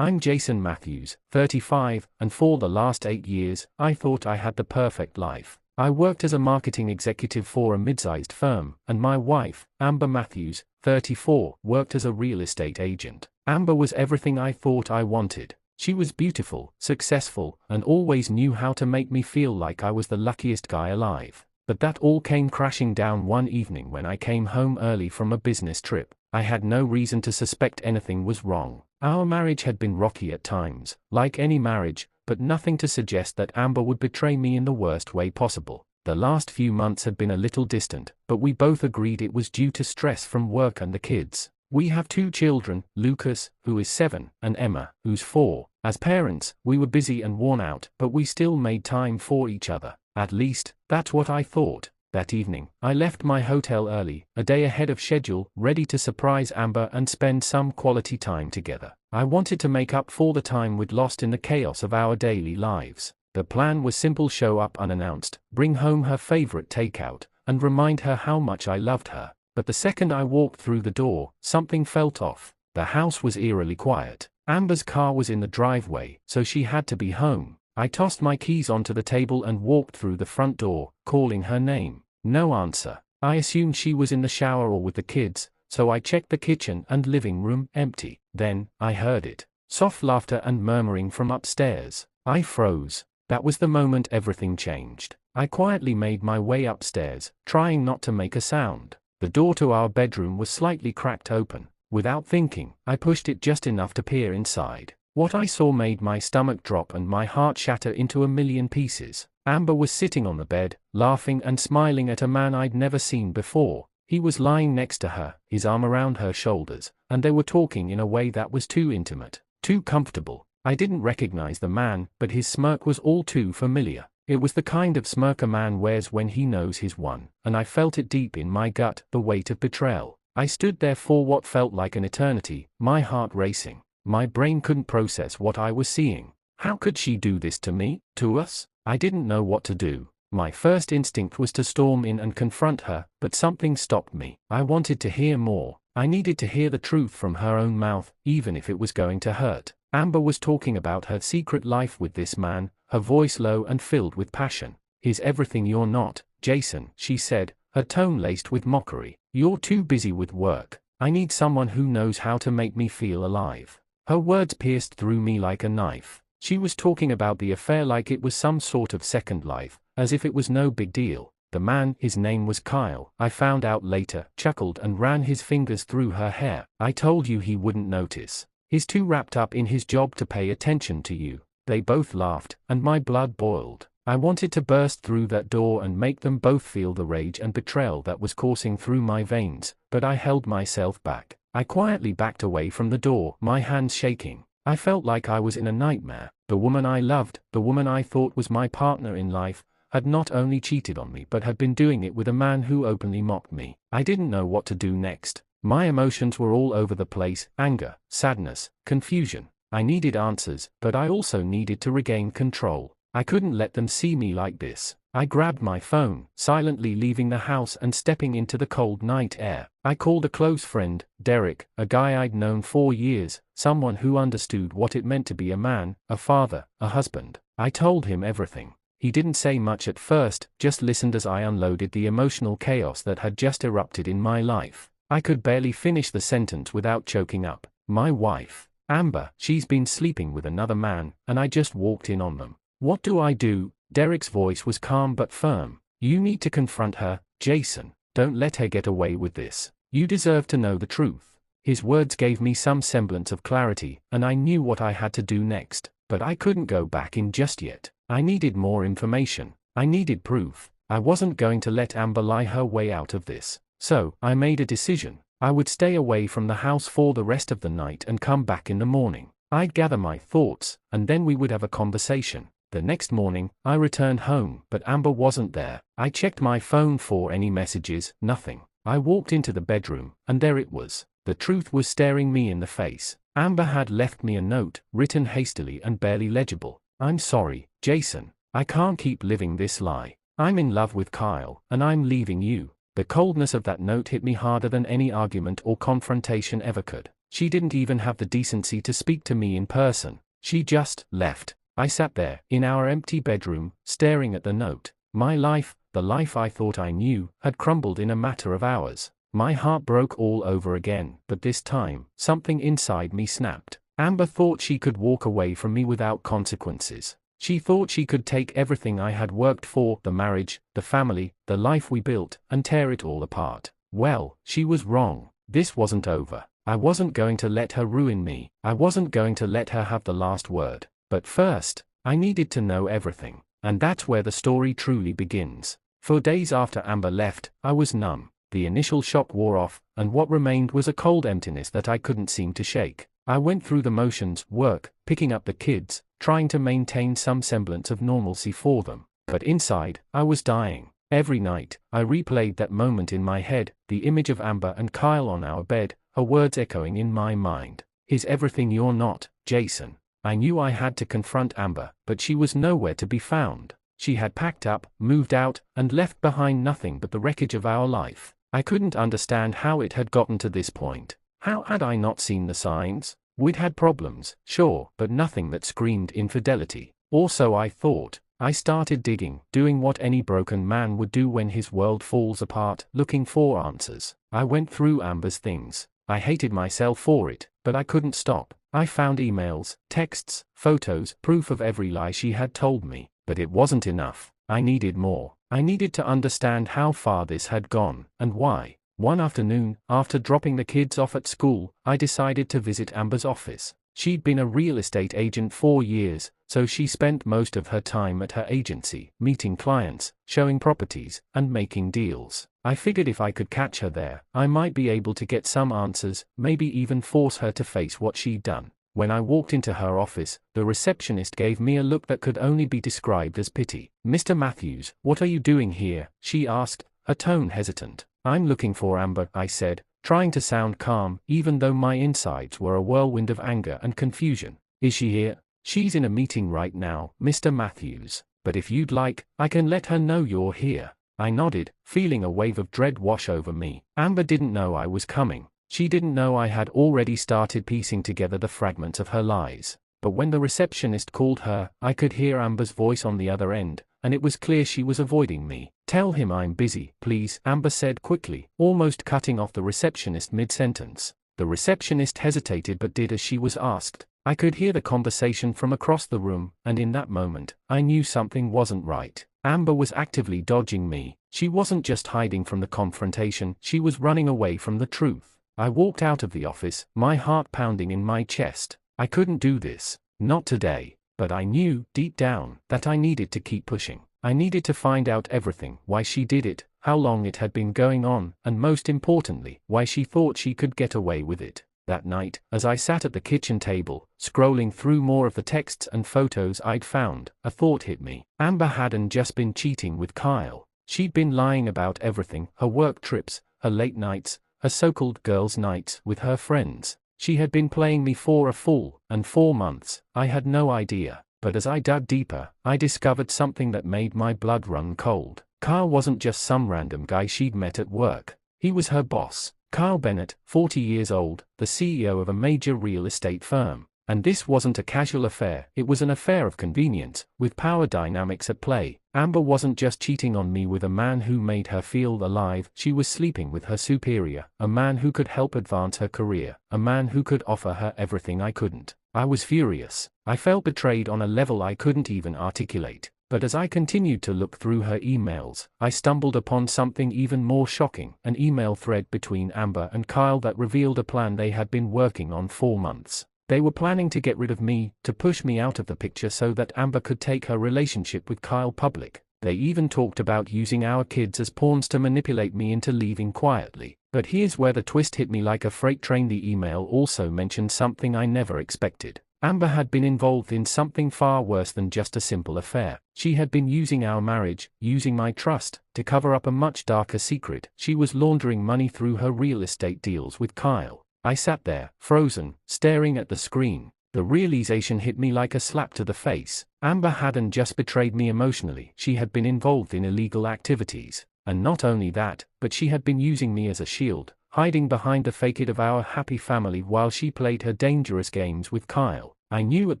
I'm Jason Matthews, 35, and for the last 8 years, I thought I had the perfect life. I worked as a marketing executive for a mid-sized firm, and my wife, Amber Matthews, 34, worked as a real estate agent. Amber was everything I thought I wanted. She was beautiful, successful, and always knew how to make me feel like I was the luckiest guy alive. But that all came crashing down one evening when I came home early from a business trip. I had no reason to suspect anything was wrong. Our marriage had been rocky at times, like any marriage, but nothing to suggest that Amber would betray me in the worst way possible. The last few months had been a little distant, but we both agreed it was due to stress from work and the kids. We have 2 children, Lucas, who is 7, and Emma, who's 4. As parents, we were busy and worn out, but we still made time for each other. At least, that's what I thought. That evening, I left my hotel early, a day ahead of schedule, ready to surprise Amber and spend some quality time together. I wanted to make up for the time we'd lost in the chaos of our daily lives. The plan was simple: show up unannounced, bring home her favorite takeout, and remind her how much I loved her. But the second I walked through the door, something felt off. The house was eerily quiet. Amber's car was in the driveway, so she had to be home. I tossed my keys onto the table and walked through the front door, calling her name. No answer. I assumed she was in the shower or with the kids, so I checked the kitchen and living room, empty. Then, I heard it. Soft laughter and murmuring from upstairs. I froze. That was the moment everything changed. I quietly made my way upstairs, trying not to make a sound. The door to our bedroom was slightly cracked open. Without thinking, I pushed it just enough to peer inside. What I saw made my stomach drop and my heart shatter into a million pieces. Amber was sitting on the bed, laughing and smiling at a man I'd never seen before. He was lying next to her, his arm around her shoulders, and they were talking in a way that was too intimate, too comfortable. I didn't recognize the man, but his smirk was all too familiar. It was the kind of smirk a man wears when he knows he's won, and I felt it deep in my gut, the weight of betrayal. I stood there for what felt like an eternity, my heart racing. My brain couldn't process what I was seeing. How could she do this to me, to us? I didn't know what to do. My first instinct was to storm in and confront her, but something stopped me. I wanted to hear more. I needed to hear the truth from her own mouth, even if it was going to hurt. Amber was talking about her secret life with this man, her voice low and filled with passion. "He's everything you're not, Jason," she said, her tone laced with mockery. "You're too busy with work. I need someone who knows how to make me feel alive." Her words pierced through me like a knife. She was talking about the affair like it was some sort of second life, as if it was no big deal. The man, his name was Kyle, I found out later, chuckled and ran his fingers through her hair. "I told you he wouldn't notice. He's too wrapped up in his job to pay attention to you." They both laughed, and my blood boiled. I wanted to burst through that door and make them both feel the rage and betrayal that was coursing through my veins, but I held myself back. I quietly backed away from the door, my hands shaking. I felt like I was in a nightmare. The woman I loved, the woman I thought was my partner in life, had not only cheated on me but had been doing it with a man who openly mocked me. I didn't know what to do next. My emotions were all over the place: anger, sadness, confusion. I needed answers, but I also needed to regain control. I couldn't let them see me like this. I grabbed my phone, silently leaving the house and stepping into the cold night air. I called a close friend, Derek, a guy I'd known for years, someone who understood what it meant to be a man, a father, a husband. I told him everything. He didn't say much at first, just listened as I unloaded the emotional chaos that had just erupted in my life. I could barely finish the sentence without choking up. "My wife, Amber, she's been sleeping with another man, and I just walked in on them. What do I do?" Derek's voice was calm but firm. "You need to confront her, Jason. Don't let her get away with this. You deserve to know the truth." His words gave me some semblance of clarity, and I knew what I had to do next. But I couldn't go back in just yet. I needed more information. I needed proof. I wasn't going to let Amber lie her way out of this. So, I made a decision. I would stay away from the house for the rest of the night and come back in the morning. I'd gather my thoughts, and then we would have a conversation. The next morning, I returned home, but Amber wasn't there. I checked my phone for any messages, nothing. I walked into the bedroom, and there it was. The truth was staring me in the face. Amber had left me a note, written hastily and barely legible. "I'm sorry, Jason. I can't keep living this lie. I'm in love with Kyle, and I'm leaving you." The coldness of that note hit me harder than any argument or confrontation ever could. She didn't even have the decency to speak to me in person. She just left. I sat there, in our empty bedroom, staring at the note. My life, the life I thought I knew, had crumbled in a matter of hours. My heart broke all over again, but this time, something inside me snapped. Amber thought she could walk away from me without consequences. She thought she could take everything I had worked for, the marriage, the family, the life we built, and tear it all apart. Well, she was wrong. This wasn't over. I wasn't going to let her ruin me. I wasn't going to let her have the last word. But first, I needed to know everything. And that's where the story truly begins. For days after Amber left, I was numb. The initial shock wore off, and what remained was a cold emptiness that I couldn't seem to shake. I went through the motions, work, picking up the kids, trying to maintain some semblance of normalcy for them. But inside, I was dying. Every night, I replayed that moment in my head, the image of Amber and Kyle on our bed, her words echoing in my mind. "He's everything you're not, Jason." I knew I had to confront Amber, but she was nowhere to be found. She had packed up, moved out, and left behind nothing but the wreckage of our life. I couldn't understand how it had gotten to this point. How had I not seen the signs? We'd had problems, sure, but nothing that screamed infidelity. Or so I thought. I started digging, doing what any broken man would do when his world falls apart, looking for answers. I went through Amber's things. I hated myself for it, but I couldn't stop. I found emails, texts, photos, proof of every lie she had told me. But it wasn't enough. I needed more. I needed to understand how far this had gone, and why. One afternoon, after dropping the kids off at school, I decided to visit Amber's office. She'd been a real estate agent for years, so she spent most of her time at her agency, meeting clients, showing properties, and making deals. I figured if I could catch her there, I might be able to get some answers, maybe even force her to face what she'd done. When I walked into her office, the receptionist gave me a look that could only be described as pity. "Mr. Matthews, what are you doing here?" she asked, her tone hesitant. "I'm looking for Amber," I said, trying to sound calm, even though my insides were a whirlwind of anger and confusion. "Is she here?" "She's in a meeting right now, Mr. Matthews. But if you'd like, I can let her know you're here." I nodded, feeling a wave of dread wash over me. Amber didn't know I was coming. She didn't know I had already started piecing together the fragments of her lies. But when the receptionist called her, I could hear Amber's voice on the other end, and it was clear she was avoiding me. "Tell him I'm busy, please," Amber said quickly, almost cutting off the receptionist mid-sentence. The receptionist hesitated but did as she was asked. I could hear the conversation from across the room, and in that moment, I knew something wasn't right. Amber was actively dodging me. She wasn't just hiding from the confrontation, she was running away from the truth. I walked out of the office, my heart pounding in my chest. I couldn't do this. Not today. But I knew, deep down, that I needed to keep pushing. I needed to find out everything, why she did it, how long it had been going on, and most importantly, why she thought she could get away with it. That night, as I sat at the kitchen table, scrolling through more of the texts and photos I'd found, a thought hit me. Amber hadn't just been cheating with Kyle. She'd been lying about everything, her work trips, her late nights, her so-called girls' nights with her friends. She had been playing me for a fool, and 4 months, I had no idea. But as I dug deeper, I discovered something that made my blood run cold. Kyle wasn't just some random guy she'd met at work. He was her boss. Kyle Bennett, 40 years old, the CEO of a major real estate firm. And this wasn't a casual affair, it was an affair of convenience, with power dynamics at play. Amber wasn't just cheating on me with a man who made her feel alive, she was sleeping with her superior, a man who could help advance her career, a man who could offer her everything I couldn't. I was furious. I felt betrayed on a level I couldn't even articulate. But as I continued to look through her emails, I stumbled upon something even more shocking, an email thread between Amber and Kyle that revealed a plan they had been working on for months. They were planning to get rid of me, to push me out of the picture so that Amber could take her relationship with Kyle public. They even talked about using our kids as pawns to manipulate me into leaving quietly. But here's where the twist hit me like a freight train. The email also mentioned something I never expected. Amber had been involved in something far worse than just a simple affair. She had been using our marriage, using my trust, to cover up a much darker secret. She was laundering money through her real estate deals with Kyle. I sat there, frozen, staring at the screen. The realization hit me like a slap to the face. Amber hadn't just betrayed me emotionally, she had been involved in illegal activities. And not only that, but she had been using me as a shield, hiding behind the facade of our happy family while she played her dangerous games with Kyle. I knew at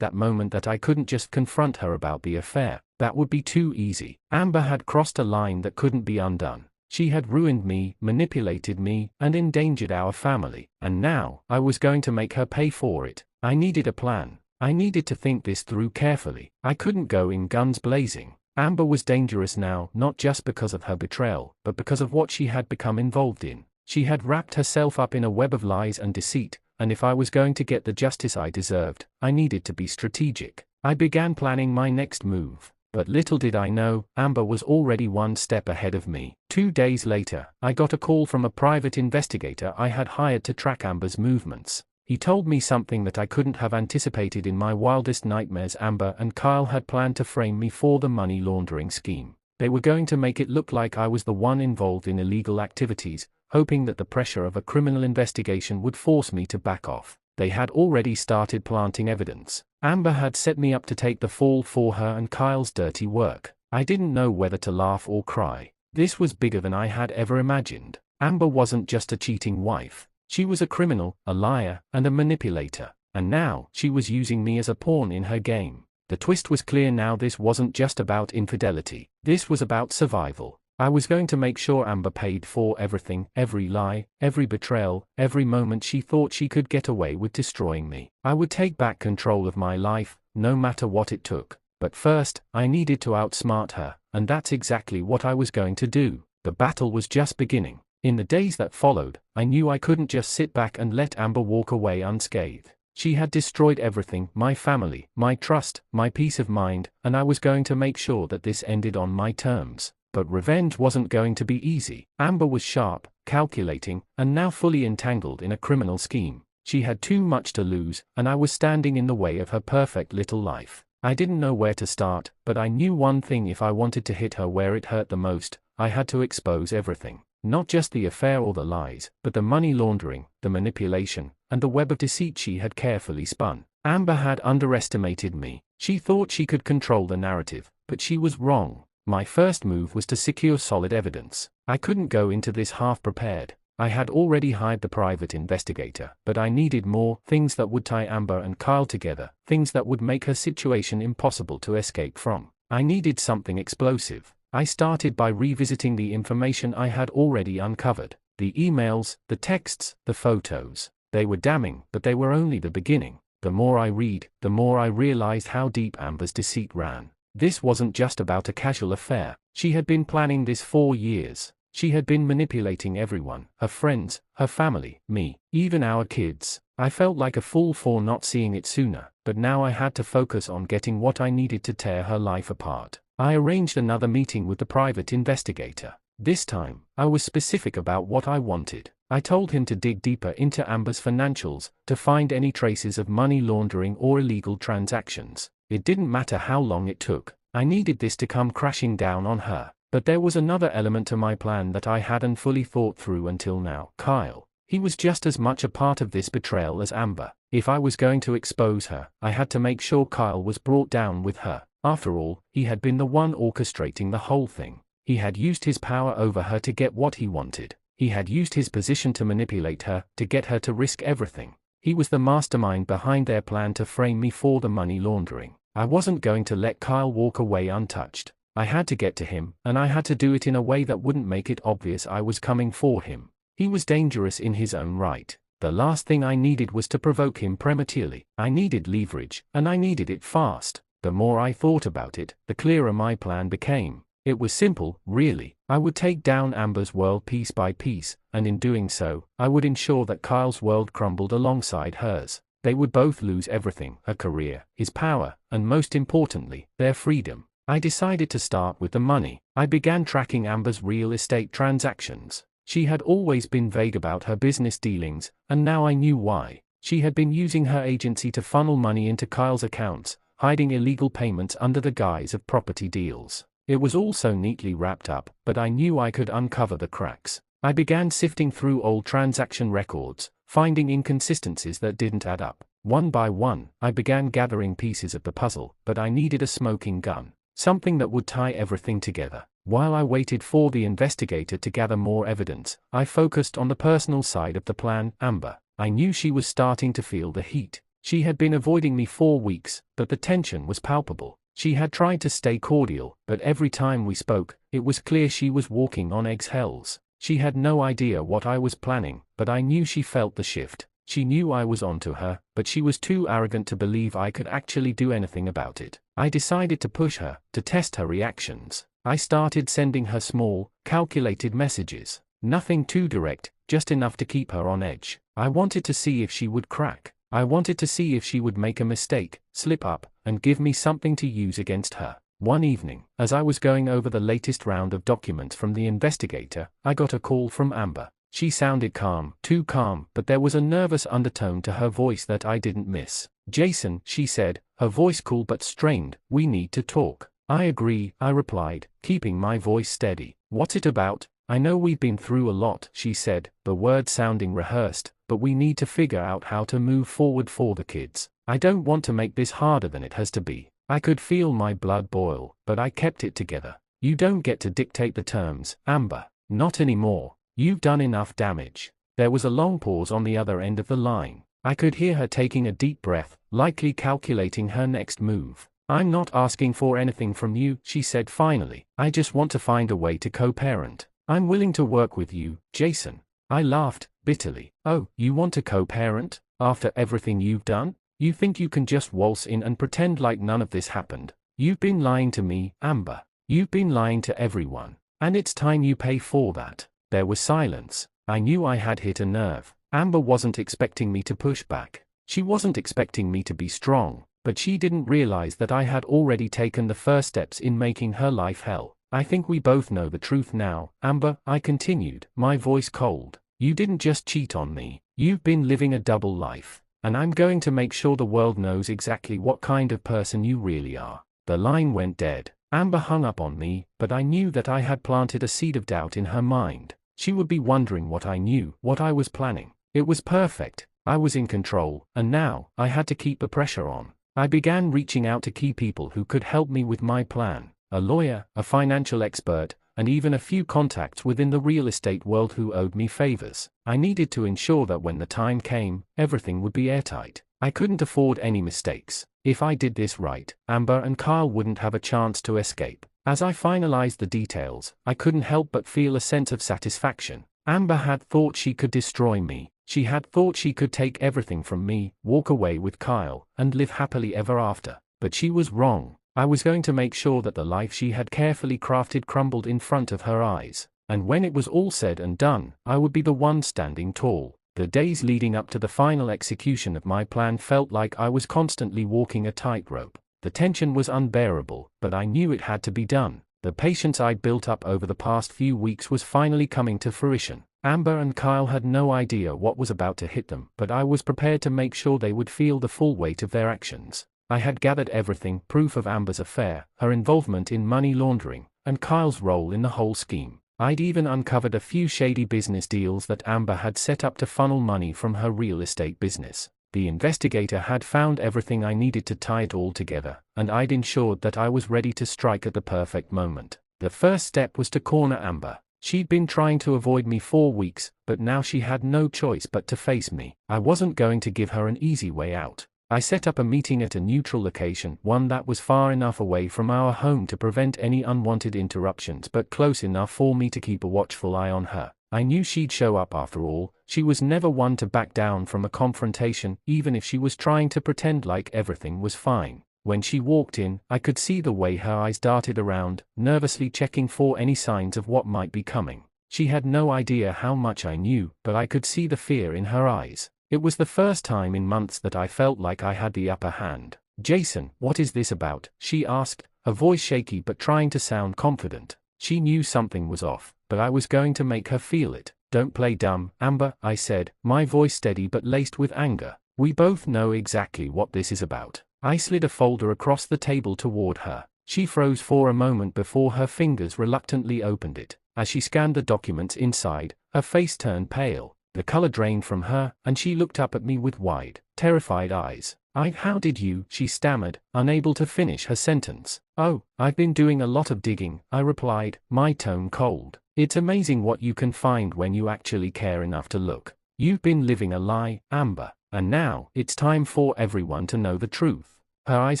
that moment that I couldn't just confront her about the affair. That would be too easy. Amber had crossed a line that couldn't be undone. She had ruined me, manipulated me, and endangered our family. And now, I was going to make her pay for it. I needed a plan. I needed to think this through carefully. I couldn't go in guns blazing. Amber was dangerous now, not just because of her betrayal, but because of what she had become involved in. She had wrapped herself up in a web of lies and deceit, and if I was going to get the justice I deserved, I needed to be strategic. I began planning my next move. But little did I know, Amber was already one step ahead of me. 2 days later, I got a call from a private investigator I had hired to track Amber's movements. He told me something that I couldn't have anticipated in my wildest nightmares. Amber and Kyle had planned to frame me for the money laundering scheme. They were going to make it look like I was the one involved in illegal activities, hoping that the pressure of a criminal investigation would force me to back off. They had already started planting evidence. Amber had set me up to take the fall for her and Kyle's dirty work. I didn't know whether to laugh or cry. This was bigger than I had ever imagined. Amber wasn't just a cheating wife. She was a criminal, a liar, and a manipulator. And now, she was using me as a pawn in her game. The twist was clear now. This wasn't just about infidelity. This was about survival. I was going to make sure Amber paid for everything, every lie, every betrayal, every moment she thought she could get away with destroying me. I would take back control of my life, no matter what it took. But first, I needed to outsmart her, and that's exactly what I was going to do. The battle was just beginning. In the days that followed, I knew I couldn't just sit back and let Amber walk away unscathed. She had destroyed everything, my family, my trust, my peace of mind, and I was going to make sure that this ended on my terms. But revenge wasn't going to be easy. Amber was sharp, calculating, and now fully entangled in a criminal scheme. She had too much to lose, and I was standing in the way of her perfect little life. I didn't know where to start, but I knew one thing: if I wanted to hit her where it hurt the most, I had to expose everything. Not just the affair or the lies, but the money laundering, the manipulation, and the web of deceit she had carefully spun. Amber had underestimated me. She thought she could control the narrative, but she was wrong. My first move was to secure solid evidence. I couldn't go into this half-prepared. I had already hired the private investigator, but I needed more: things that would tie Amber and Kyle together, things that would make her situation impossible to escape from. I needed something explosive. I started by revisiting the information I had already uncovered. The emails, the texts, the photos. They were damning, but they were only the beginning. The more I read, the more I realized how deep Amber's deceit ran. This wasn't just about a casual affair. She had been planning this for years. She had been manipulating everyone: her friends, her family, me, even our kids. I felt like a fool for not seeing it sooner, but now I had to focus on getting what I needed to tear her life apart. I arranged another meeting with the private investigator. This time, I was specific about what I wanted. I told him to dig deeper into Amber's financials, to find any traces of money laundering or illegal transactions. It didn't matter how long it took. I needed this to come crashing down on her. But there was another element to my plan that I hadn't fully thought through until now: Kyle. He was just as much a part of this betrayal as Amber. If I was going to expose her, I had to make sure Kyle was brought down with her. After all, he had been the one orchestrating the whole thing. He had used his power over her to get what he wanted. He had used his position to manipulate her, to get her to risk everything. He was the mastermind behind their plan to frame me for the money laundering. I wasn't going to let Kyle walk away untouched. I had to get to him, and I had to do it in a way that wouldn't make it obvious I was coming for him. He was dangerous in his own right. The last thing I needed was to provoke him prematurely. I needed leverage, and I needed it fast. The more I thought about it, the clearer my plan became. It was simple, really. I would take down Amber's world piece by piece, and in doing so, I would ensure that Kyle's world crumbled alongside hers. They would both lose everything: her career, his power, and most importantly, their freedom. I decided to start with the money. I began tracking Amber's real estate transactions. She had always been vague about her business dealings, and now I knew why. She had been using her agency to funnel money into Kyle's accounts, hiding illegal payments under the guise of property deals. It was all so neatly wrapped up, but I knew I could uncover the cracks. I began sifting through old transaction records, finding inconsistencies that didn't add up. One by one, I began gathering pieces of the puzzle, but I needed a smoking gun. Something that would tie everything together. While I waited for the investigator to gather more evidence, I focused on the personal side of the plan. Amber. I knew she was starting to feel the heat. She had been avoiding me for weeks, but the tension was palpable. She had tried to stay cordial, but every time we spoke, it was clear she was walking on eggshells. She had no idea what I was planning, but I knew she felt the shift. She knew I was onto her, but she was too arrogant to believe I could actually do anything about it. I decided to push her, to test her reactions. I started sending her small, calculated messages. Nothing too direct, just enough to keep her on edge. I wanted to see if she would crack. I wanted to see if she would make a mistake, slip up, and give me something to use against her. One evening, as I was going over the latest round of documents from the investigator, I got a call from Amber. She sounded calm, too calm, but there was a nervous undertone to her voice that I didn't miss. "Jason," she said, her voice cool but strained, "we need to talk." "I agree," I replied, keeping my voice steady. "What's it about?" "I know we've been through a lot," she said, the words sounding rehearsed, "but we need to figure out how to move forward for the kids. I don't want to make this harder than it has to be." I could feel my blood boil, but I kept it together. "You don't get to dictate the terms, Amber. Not anymore. You've done enough damage." There was a long pause on the other end of the line. I could hear her taking a deep breath, likely calculating her next move. "I'm not asking for anything from you," she said finally. "I just want to find a way to co-parent. I'm willing to work with you, Jason." I laughed, bitterly. "Oh, you want to co-parent? After everything you've done? You think you can just waltz in and pretend like none of this happened? You've been lying to me, Amber. You've been lying to everyone. And it's time you pay for that." There was silence. I knew I had hit a nerve. Amber wasn't expecting me to push back. She wasn't expecting me to be strong, but she didn't realize that I had already taken the first steps in making her life hell. "I think we both know the truth now, Amber," I continued, my voice cold. "You didn't just cheat on me. You've been living a double life. And I'm going to make sure the world knows exactly what kind of person you really are." The line went dead. Amber hung up on me, but I knew that I had planted a seed of doubt in her mind. She would be wondering what I knew, what I was planning. It was perfect. I was in control, and now, I had to keep the pressure on. I began reaching out to key people who could help me with my plan. A lawyer, a financial expert, and even a few contacts within the real estate world who owed me favors. I needed to ensure that when the time came, everything would be airtight. I couldn't afford any mistakes. If I did this right, Amber and Kyle wouldn't have a chance to escape. As I finalized the details, I couldn't help but feel a sense of satisfaction. Amber had thought she could destroy me. She had thought she could take everything from me, walk away with Kyle, and live happily ever after. But she was wrong. I was going to make sure that the life she had carefully crafted crumbled in front of her eyes. And when it was all said and done, I would be the one standing tall. The days leading up to the final execution of my plan felt like I was constantly walking a tightrope. The tension was unbearable, but I knew it had to be done. The patience I'd built up over the past few weeks was finally coming to fruition. Amber and Kyle had no idea what was about to hit them, but I was prepared to make sure they would feel the full weight of their actions. I had gathered everything, proof of Amber's affair, her involvement in money laundering, and Kyle's role in the whole scheme. I'd even uncovered a few shady business deals that Amber had set up to funnel money from her real estate business. The investigator had found everything I needed to tie it all together, and I'd ensured that I was ready to strike at the perfect moment. The first step was to corner Amber. She'd been trying to avoid me for weeks, but now she had no choice but to face me. I wasn't going to give her an easy way out. I set up a meeting at a neutral location, one that was far enough away from our home to prevent any unwanted interruptions but close enough for me to keep a watchful eye on her. I knew she'd show up after all. She was never one to back down from a confrontation, even if she was trying to pretend like everything was fine. When she walked in, I could see the way her eyes darted around, nervously checking for any signs of what might be coming. She had no idea how much I knew, but I could see the fear in her eyes. It was the first time in months that I felt like I had the upper hand. "Jason, what is this about?" she asked, her voice shaky but trying to sound confident. She knew something was off, but I was going to make her feel it. "Don't play dumb, Amber," I said, my voice steady but laced with anger. "We both know exactly what this is about." I slid a folder across the table toward her. She froze for a moment before her fingers reluctantly opened it. As she scanned the documents inside, her face turned pale. The color drained from her, and she looked up at me with wide, terrified eyes. How did you?" she stammered, unable to finish her sentence. "Oh, I've been doing a lot of digging," I replied, my tone cold. "It's amazing what you can find when you actually care enough to look. You've been living a lie, Amber, and now it's time for everyone to know the truth." Her eyes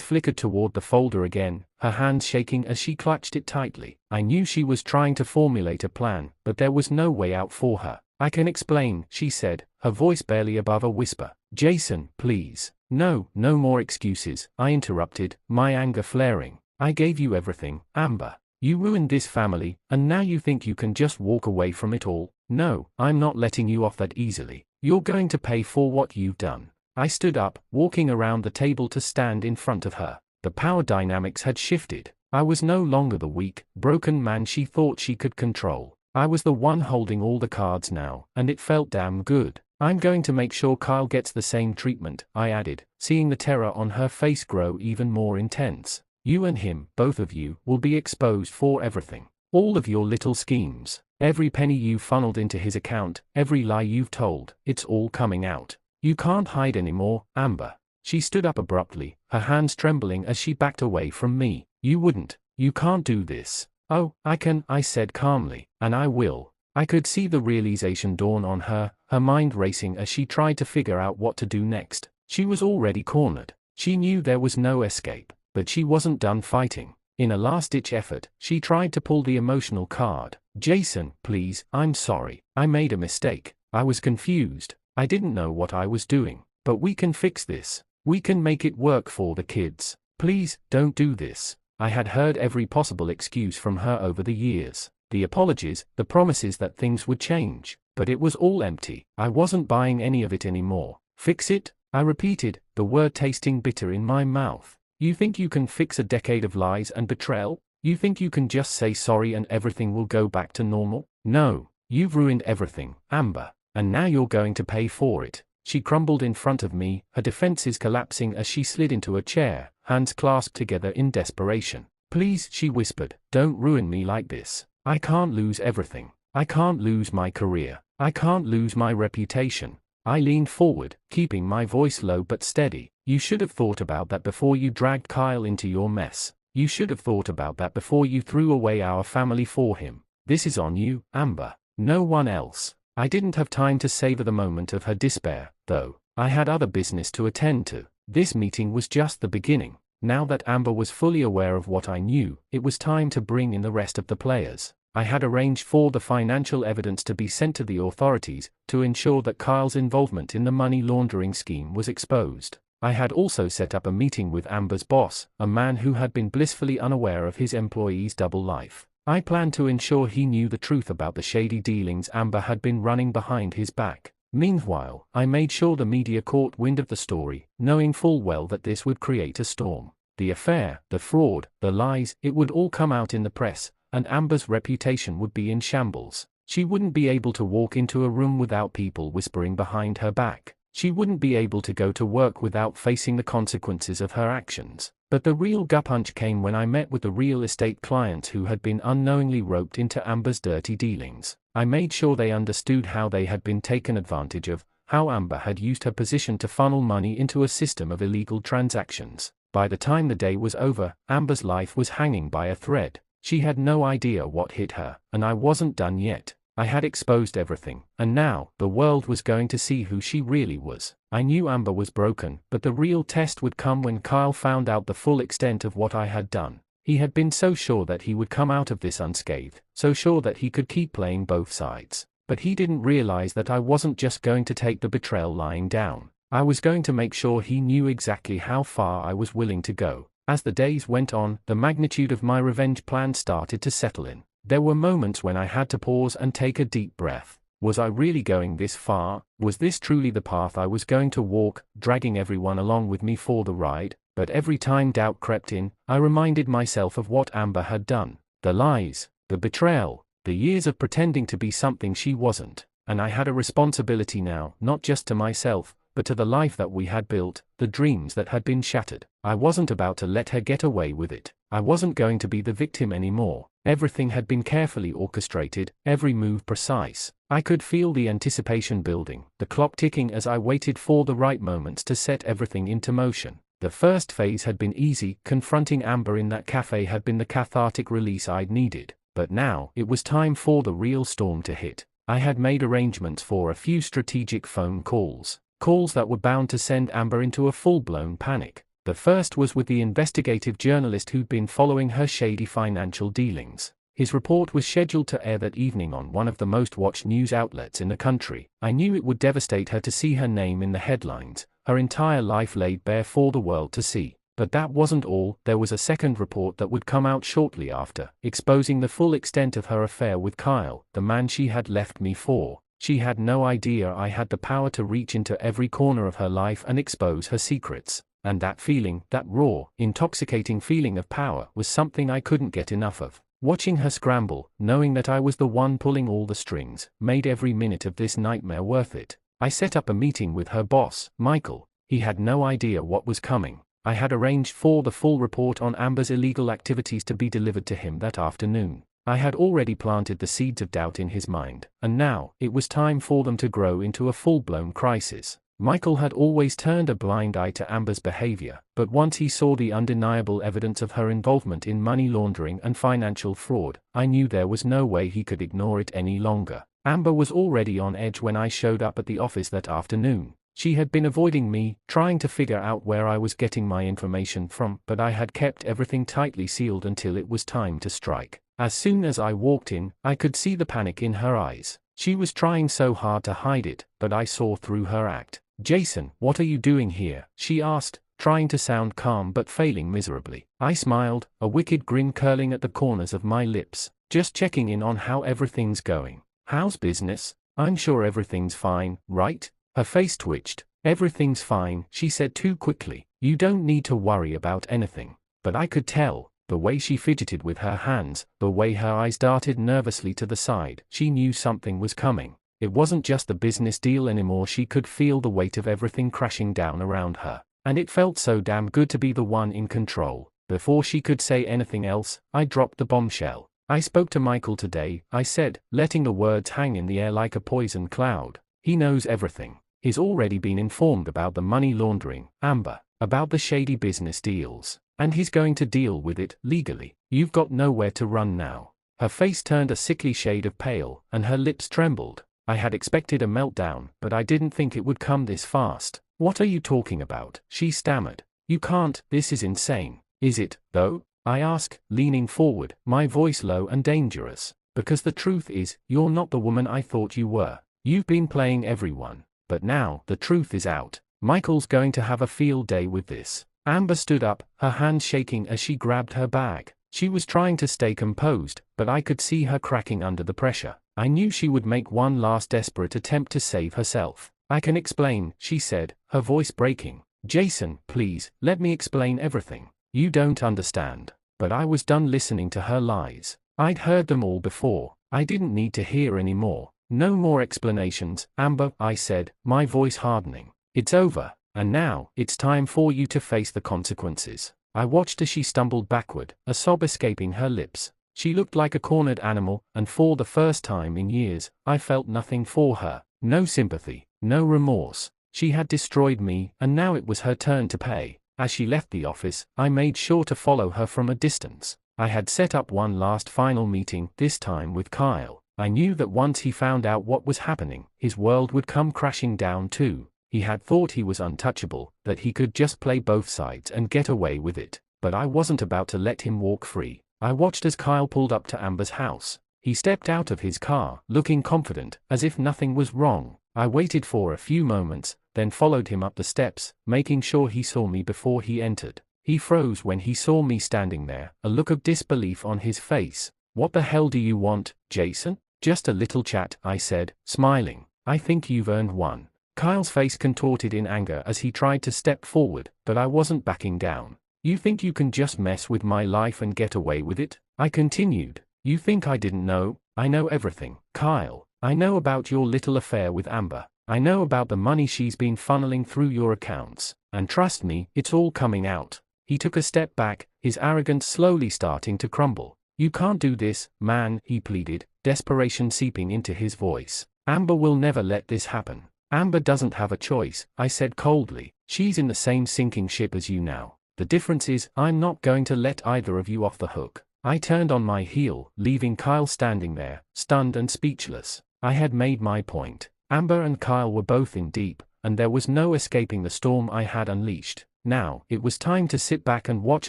flickered toward the folder again, her hands shaking as she clutched it tightly. I knew she was trying to formulate a plan, but there was no way out for her. "I can explain," she said, her voice barely above a whisper. "Jason, please." "No, no more excuses," I interrupted, my anger flaring. "I gave you everything, Amber. You ruined this family, and now you think you can just walk away from it all? No, I'm not letting you off that easily. You're going to pay for what you've done." I stood up, walking around the table to stand in front of her. The power dynamics had shifted. I was no longer the weak, broken man she thought she could control. I was the one holding all the cards now, and it felt damn good. "I'm going to make sure Kyle gets the same treatment," I added, seeing the terror on her face grow even more intense. "You and him, both of you, will be exposed for everything. All of your little schemes. Every penny you funneled into his account, every lie you've told, it's all coming out. You can't hide anymore, Amber." She stood up abruptly, her hands trembling as she backed away from me. "You wouldn't. You can't do this." "Oh, I can," I said calmly, "and I will." I could see the realization dawn on her, her mind racing as she tried to figure out what to do next. She was already cornered. She knew there was no escape, but she wasn't done fighting. In a last-ditch effort, she tried to pull the emotional card. "Jason, please, I'm sorry. I made a mistake. I was confused. I didn't know what I was doing. But we can fix this. We can make it work for the kids. Please, don't do this." I had heard every possible excuse from her over the years. The apologies, the promises that things would change. But it was all empty. I wasn't buying any of it anymore. "Fix it?" I repeated, the word tasting bitter in my mouth. "You think you can fix a decade of lies and betrayal? You think you can just say sorry and everything will go back to normal? No. You've ruined everything, Amber. And now you're going to pay for it." She crumbled in front of me, her defenses collapsing as she slid into a chair, hands clasped together in desperation. "Please," she whispered, "don't ruin me like this. I can't lose everything. I can't lose my career. I can't lose my reputation." I leaned forward, keeping my voice low but steady. "You should have thought about that before you dragged Kyle into your mess. You should have thought about that before you threw away our family for him. This is on you, Amber. No one else." I didn't have time to savor the moment of her despair, though. I had other business to attend to. This meeting was just the beginning. Now that Amber was fully aware of what I knew, it was time to bring in the rest of the players. I had arranged for the financial evidence to be sent to the authorities to ensure that Kyle's involvement in the money laundering scheme was exposed. I had also set up a meeting with Amber's boss, a man who had been blissfully unaware of his employee's double life. I planned to ensure he knew the truth about the shady dealings Amber had been running behind his back. Meanwhile, I made sure the media caught wind of the story, knowing full well that this would create a storm. The affair, the fraud, the lies, it would all come out in the press, and Amber's reputation would be in shambles. She wouldn't be able to walk into a room without people whispering behind her back. She wouldn't be able to go to work without facing the consequences of her actions. But the real gut punch came when I met with the real estate clients who had been unknowingly roped into Amber's dirty dealings. I made sure they understood how they had been taken advantage of, how Amber had used her position to funnel money into a system of illegal transactions. By the time the day was over, Amber's life was hanging by a thread. She had no idea what hit her, and I wasn't done yet. I had exposed everything, and now, the world was going to see who she really was. I knew Amber was broken, but the real test would come when Kyle found out the full extent of what I had done. He had been so sure that he would come out of this unscathed, so sure that he could keep playing both sides. But he didn't realize that I wasn't just going to take the betrayal lying down. I was going to make sure he knew exactly how far I was willing to go. As the days went on, the magnitude of my revenge plan started to settle in. There were moments when I had to pause and take a deep breath. Was I really going this far? Was this truly the path I was going to walk, dragging everyone along with me for the ride? But every time doubt crept in, I reminded myself of what Amber had done. The lies, the betrayal, the years of pretending to be something she wasn't. And I had a responsibility now, not just to myself, but to the life that we had built, the dreams that had been shattered. I wasn't about to let her get away with it. I wasn't going to be the victim anymore. Everything had been carefully orchestrated, every move precise. I could feel the anticipation building, the clock ticking as I waited for the right moments to set everything into motion. The first phase had been easy, confronting Amber in that cafe had been the cathartic release I'd needed. But now, it was time for the real storm to hit. I had made arrangements for a few strategic phone calls. Calls that were bound to send Amber into a full-blown panic. The first was with the investigative journalist who'd been following her shady financial dealings. His report was scheduled to air that evening on one of the most watched news outlets in the country. I knew it would devastate her to see her name in the headlines, her entire life laid bare for the world to see. But that wasn't all. There was a second report that would come out shortly after, exposing the full extent of her affair with Kyle, the man she had left me for. She had no idea I had the power to reach into every corner of her life and expose her secrets. And that feeling, that raw, intoxicating feeling of power, was something I couldn't get enough of. Watching her scramble, knowing that I was the one pulling all the strings, made every minute of this nightmare worth it. I set up a meeting with her boss, Michael. He had no idea what was coming. I had arranged for the full report on Amber's illegal activities to be delivered to him that afternoon. I had already planted the seeds of doubt in his mind, and now, it was time for them to grow into a full-blown crisis. Michael had always turned a blind eye to Amber's behavior, but once he saw the undeniable evidence of her involvement in money laundering and financial fraud, I knew there was no way he could ignore it any longer. Amber was already on edge when I showed up at the office that afternoon. She had been avoiding me, trying to figure out where I was getting my information from, but I had kept everything tightly sealed until it was time to strike. As soon as I walked in, I could see the panic in her eyes. She was trying so hard to hide it, but I saw through her act. "Jason, what are you doing here?" she asked, trying to sound calm but failing miserably. I smiled, a wicked grin curling at the corners of my lips. "Just checking in on how everything's going. How's business? I'm sure everything's fine, right?" Her face twitched. "Everything's fine," she said too quickly. "You don't need to worry about anything." But I could tell, the way she fidgeted with her hands, the way her eyes darted nervously to the side, she knew something was coming. It wasn't just a business deal anymore. She could feel the weight of everything crashing down around her. And it felt so damn good to be the one in control. Before she could say anything else, I dropped the bombshell. "I spoke to Michael today," I said, letting the words hang in the air like a poison cloud. "He knows everything. He's already been informed about the money laundering, Amber, about the shady business deals, and he's going to deal with it, legally. You've got nowhere to run now." Her face turned a sickly shade of pale, and her lips trembled. I had expected a meltdown, but I didn't think it would come this fast. "What are you talking about?" she stammered. "You can't, this is insane." "Is it, though?" I asked, leaning forward, my voice low and dangerous. "Because the truth is, you're not the woman I thought you were. You've been playing everyone. But now, the truth is out. Michael's going to have a field day with this." Amber stood up, her hands shaking as she grabbed her bag. She was trying to stay composed, but I could see her cracking under the pressure. I knew she would make one last desperate attempt to save herself. "I can explain," she said, her voice breaking. "Jason, please, let me explain everything. You don't understand." But I was done listening to her lies. I'd heard them all before. I didn't need to hear any more. "No more explanations, Amber," I said, my voice hardening. "It's over, and now, it's time for you to face the consequences." I watched as she stumbled backward, a sob escaping her lips. She looked like a cornered animal, and for the first time in years, I felt nothing for her. No sympathy, no remorse. She had destroyed me, and now it was her turn to pay. As she left the office, I made sure to follow her from a distance. I had set up one last final meeting, this time with Kyle. I knew that once he found out what was happening, his world would come crashing down too. He had thought he was untouchable, that he could just play both sides and get away with it. But I wasn't about to let him walk free. I watched as Kyle pulled up to Amber's house. He stepped out of his car, looking confident, as if nothing was wrong. I waited for a few moments, then followed him up the steps, making sure he saw me before he entered. He froze when he saw me standing there, a look of disbelief on his face. "What the hell do you want, Jason?" "Just a little chat," I said, smiling. "I think you've earned one." Kyle's face contorted in anger as he tried to step forward, but I wasn't backing down. "You think you can just mess with my life and get away with it?" I continued. "You think I didn't know? I know everything, Kyle. I know about your little affair with Amber. I know about the money she's been funneling through your accounts. And trust me, it's all coming out." He took a step back, his arrogance slowly starting to crumble. "You can't do this, man," he pleaded, desperation seeping into his voice. "Amber will never let this happen." "Amber doesn't have a choice," I said coldly. "She's in the same sinking ship as you now. The difference is, I'm not going to let either of you off the hook." I turned on my heel, leaving Kyle standing there, stunned and speechless. I had made my point. Amber and Kyle were both in deep, and there was no escaping the storm I had unleashed. Now, it was time to sit back and watch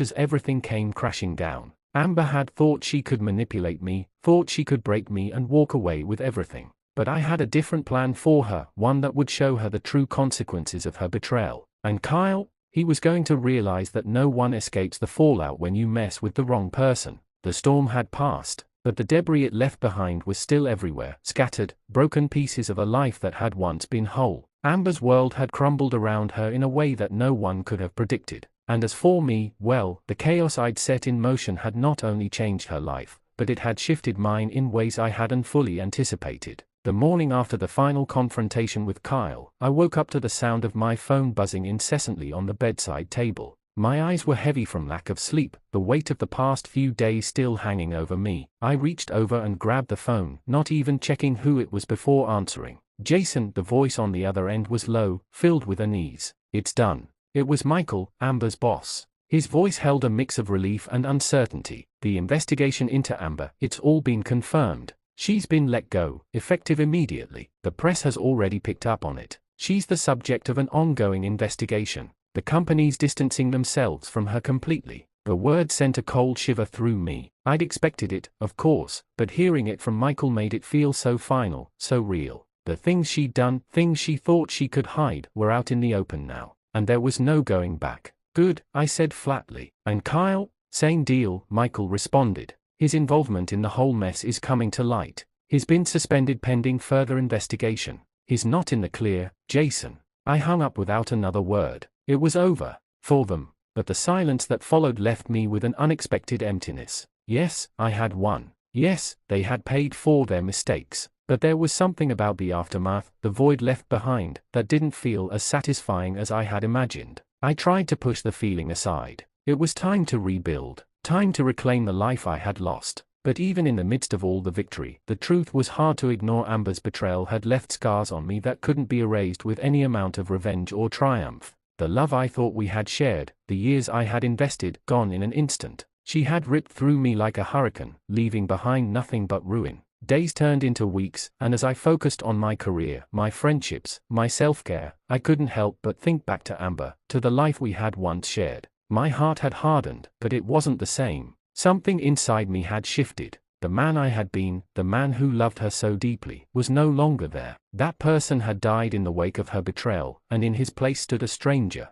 as everything came crashing down. Amber had thought she could manipulate me, thought she could break me and walk away with everything. But I had a different plan for her, one that would show her the true consequences of her betrayal. And Kyle? He was going to realize that no one escapes the fallout when you mess with the wrong person. The storm had passed, but the debris it left behind was still everywhere, scattered, broken pieces of a life that had once been whole. Amber's world had crumbled around her in a way that no one could have predicted. And as for me, well, the chaos I'd set in motion had not only changed her life, but it had shifted mine in ways I hadn't fully anticipated. The morning after the final confrontation with Kyle, I woke up to the sound of my phone buzzing incessantly on the bedside table. My eyes were heavy from lack of sleep, the weight of the past few days still hanging over me. I reached over and grabbed the phone, not even checking who it was before answering. "Jason," the voice on the other end was low, filled with unease. "It's done." It was Michael, Amber's boss. His voice held a mix of relief and uncertainty. "The investigation into Amber, it's all been confirmed. She's been let go, effective immediately. The press has already picked up on it. She's the subject of an ongoing investigation. The company's distancing themselves from her completely." The word sent a cold shiver through me. I'd expected it, of course, but hearing it from Michael made it feel so final, so real. The things she'd done, things she thought she could hide, were out in the open now. And there was no going back. "Good," I said flatly. "And Kyle?" "Same deal," Michael responded. "His involvement in the whole mess is coming to light. He's been suspended pending further investigation. He's not in the clear, Jason." I hung up without another word. It was over. For them. But the silence that followed left me with an unexpected emptiness. Yes, I had won. Yes, they had paid for their mistakes. But there was something about the aftermath, the void left behind, that didn't feel as satisfying as I had imagined. I tried to push the feeling aside. It was time to rebuild. Time to reclaim the life I had lost. But even in the midst of all the victory, the truth was hard to ignore. Amber's betrayal had left scars on me that couldn't be erased with any amount of revenge or triumph. The love I thought we had shared, the years I had invested, gone in an instant. She had ripped through me like a hurricane, leaving behind nothing but ruin. Days turned into weeks, and as I focused on my career, my friendships, my self-care, I couldn't help but think back to Amber, to the life we had once shared. My heart had hardened, but it wasn't the same. Something inside me had shifted. The man I had been, the man who loved her so deeply, was no longer there. That person had died in the wake of her betrayal, and in his place stood a stranger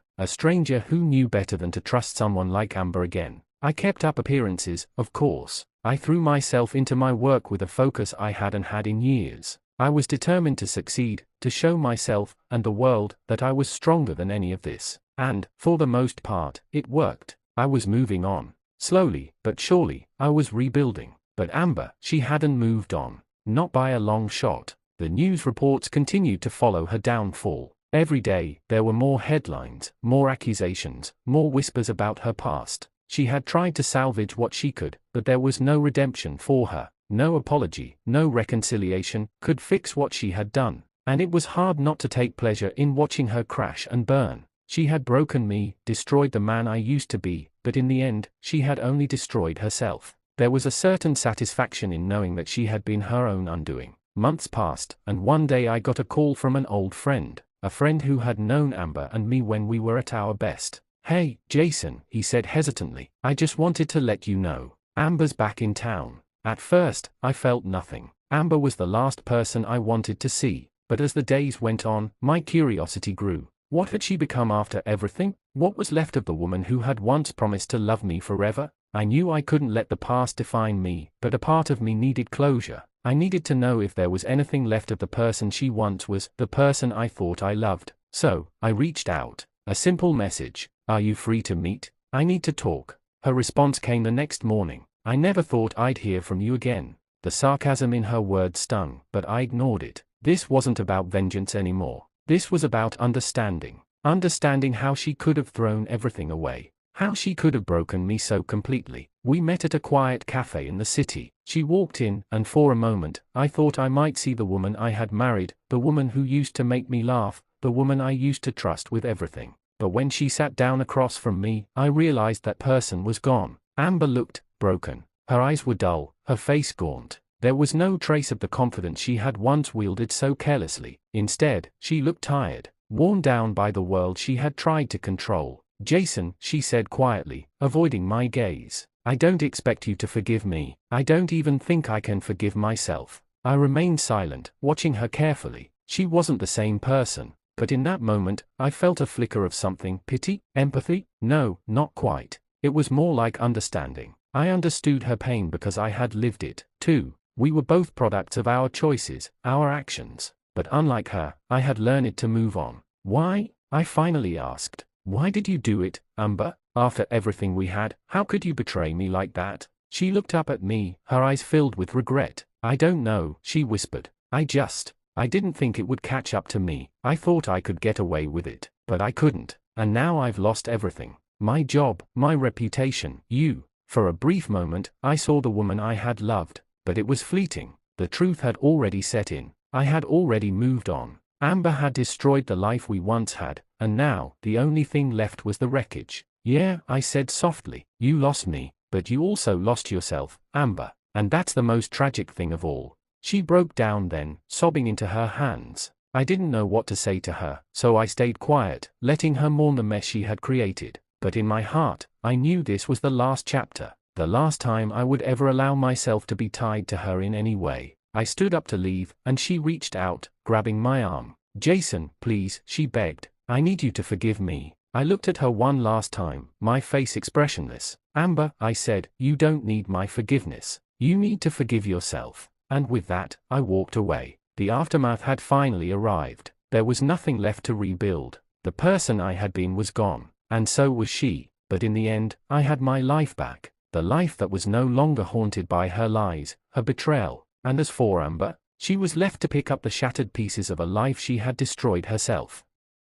who knew better than to trust someone like Amber again. I kept up appearances, of course. I threw myself into my work with a focus I hadn't had in years. I was determined to succeed, to show myself, and the world, that I was stronger than any of this. And, for the most part, it worked. I was moving on. Slowly, but surely, I was rebuilding. But Amber, she hadn't moved on. Not by a long shot. The news reports continued to follow her downfall. Every day, there were more headlines, more accusations, more whispers about her past. She had tried to salvage what she could, but there was no redemption for her. No apology, no reconciliation, could fix what she had done. And it was hard not to take pleasure in watching her crash and burn. She had broken me, destroyed the man I used to be, but in the end, she had only destroyed herself. There was a certain satisfaction in knowing that she had been her own undoing. Months passed, and one day I got a call from an old friend, a friend who had known Amber and me when we were at our best. "Hey, Jason," he said hesitantly, "I just wanted to let you know. Amber's back in town." At first, I felt nothing. Amber was the last person I wanted to see. But as the days went on, my curiosity grew. What had she become after everything? What was left of the woman who had once promised to love me forever? I knew I couldn't let the past define me, but a part of me needed closure. I needed to know if there was anything left of the person she once was, the person I thought I loved. So, I reached out. A simple message. "Are you free to meet? I need to talk." Her response came the next morning. "I never thought I'd hear from you again." The sarcasm in her words stung, but I ignored it. This wasn't about vengeance anymore. This was about understanding. Understanding how she could have thrown everything away. How she could have broken me so completely. We met at a quiet cafe in the city. She walked in, and for a moment, I thought I might see the woman I had married, the woman who used to make me laugh, the woman I used to trust with everything. But when she sat down across from me, I realized that person was gone. Amber looked broken. Her eyes were dull, her face gaunt. There was no trace of the confidence she had once wielded so carelessly. Instead, she looked tired, worn down by the world she had tried to control. "Jason," she said quietly, avoiding my gaze, "I don't expect you to forgive me. I don't even think I can forgive myself." I remained silent, watching her carefully. She wasn't the same person, but in that moment, I felt a flicker of something. Pity? Empathy? No, not quite. It was more like understanding. I understood her pain because I had lived it, too. We were both products of our choices, our actions. But unlike her, I had learned to move on. "Why?" I finally asked. "Why did you do it, Amber? After everything we had, how could you betray me like that?" She looked up at me, her eyes filled with regret. "I don't know," she whispered. I didn't think it would catch up to me. I thought I could get away with it. But I couldn't. And now I've lost everything. My job, my reputation, you." For a brief moment, I saw the woman I had loved. But it was fleeting. The truth had already set in. I had already moved on. Amber had destroyed the life we once had, and now, the only thing left was the wreckage. "Yeah," I said softly, "you lost me, but you also lost yourself, Amber. And that's the most tragic thing of all." She broke down then, sobbing into her hands. I didn't know what to say to her, so I stayed quiet, letting her mourn the mess she had created. But in my heart, I knew this was the last chapter, the last time I would ever allow myself to be tied to her in any way. I stood up to leave, and she reached out, grabbing my arm. "Jason, please," she begged. "I need you to forgive me." I looked at her one last time, my face expressionless. "Amber," I said, "you don't need my forgiveness. You need to forgive yourself." And with that, I walked away. The aftermath had finally arrived. There was nothing left to rebuild. The person I had been was gone, and so was she. But in the end, I had my life back. The life that was no longer haunted by her lies, her betrayal. And as for Amber, she was left to pick up the shattered pieces of a life she had destroyed herself.